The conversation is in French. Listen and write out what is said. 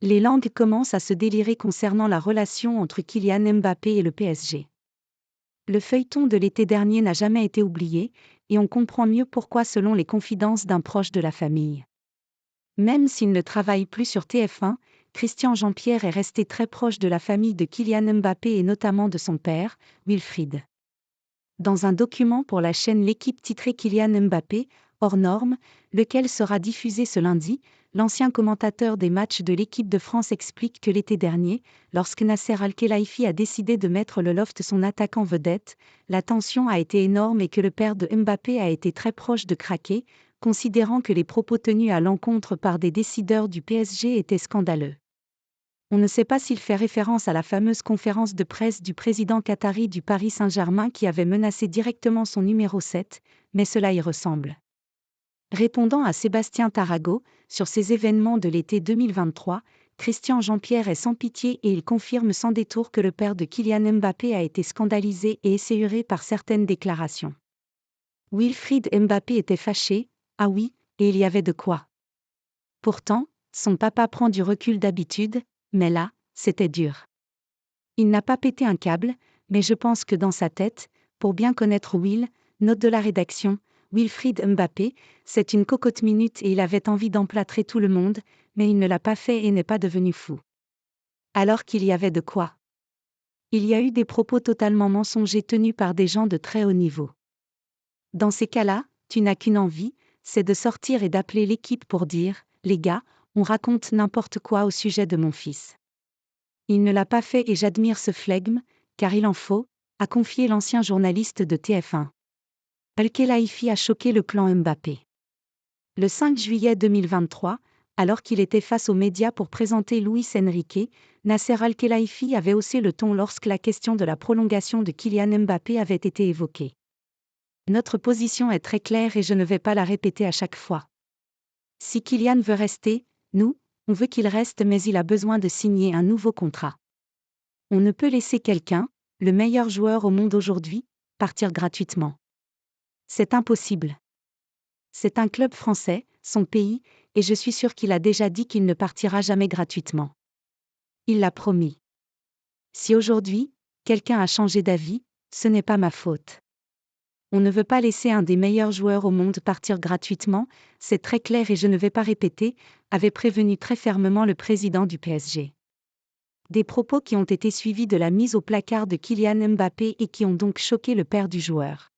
Les langues commencent à se délirer concernant la relation entre Kylian Mbappé et le PSG. Le feuilleton de l'été dernier n'a jamais été oublié, et on comprend mieux pourquoi selon les confidences d'un proche de la famille. Même s'il ne travaille plus sur TF1, Christian Jean-Pierre est resté très proche de la famille de Kylian Mbappé et notamment de son père, Wilfried. Dans un document pour la chaîne L'Équipe titré Kylian Mbappé, hors norme, lequel sera diffusé ce lundi, l'ancien commentateur des matchs de l'équipe de France explique que l'été dernier, lorsque Nasser Al-Khelaifi a décidé de mettre le loft son attaquant vedette, la tension a été énorme et que le père de Mbappé a été très proche de craquer, considérant que les propos tenus à l'encontre par des décideurs du PSG étaient scandaleux. On ne sait pas s'il fait référence à la fameuse conférence de presse du président qatari du Paris Saint-Germain qui avait menacé directement son numéro 7, mais cela y ressemble. Répondant à Sébastien Tarago, sur ces événements de l'été 2023, Christian Jean-Pierre est sans pitié et il confirme sans détour que le père de Kylian Mbappé a été scandalisé et esséuré par certaines déclarations. Wilfried Mbappé était fâché, ah oui, et il y avait de quoi. Pourtant, son papa prend du recul d'habitude, mais là, c'était dur. Il n'a pas pété un câble, mais je pense que dans sa tête, pour bien connaître Will, note de la rédaction, Wilfried Mbappé, c'est une cocotte minute et il avait envie d'emplâtrer tout le monde, mais il ne l'a pas fait et n'est pas devenu fou. Alors qu'il y avait de quoi. Il y a eu des propos totalement mensongers tenus par des gens de très haut niveau. Dans ces cas-là, tu n'as qu'une envie, c'est de sortir et d'appeler l'équipe pour dire, les gars, on raconte n'importe quoi au sujet de mon fils. Il ne l'a pas fait et j'admire ce flegme, car il en faut, a confié l'ancien journaliste de TF1. Al-Khelaifi a choqué le clan Mbappé. Le 5 juillet 2023, alors qu'il était face aux médias pour présenter Luis Enrique, Nasser Al-Khelaifi avait haussé le ton lorsque la question de la prolongation de Kylian Mbappé avait été évoquée. Notre position est très claire et je ne vais pas la répéter à chaque fois. Si Kylian veut rester, nous, on veut qu'il reste mais il a besoin de signer un nouveau contrat. On ne peut laisser quelqu'un, le meilleur joueur au monde aujourd'hui, partir gratuitement. C'est impossible. C'est un club français, son pays, et je suis sûr qu'il a déjà dit qu'il ne partira jamais gratuitement. Il l'a promis. Si aujourd'hui, quelqu'un a changé d'avis, ce n'est pas ma faute. On ne veut pas laisser un des meilleurs joueurs au monde partir gratuitement, c'est très clair et je ne vais pas répéter, avait prévenu très fermement le président du PSG. Des propos qui ont été suivis de la mise au placard de Kylian Mbappé et qui ont donc choqué le père du joueur.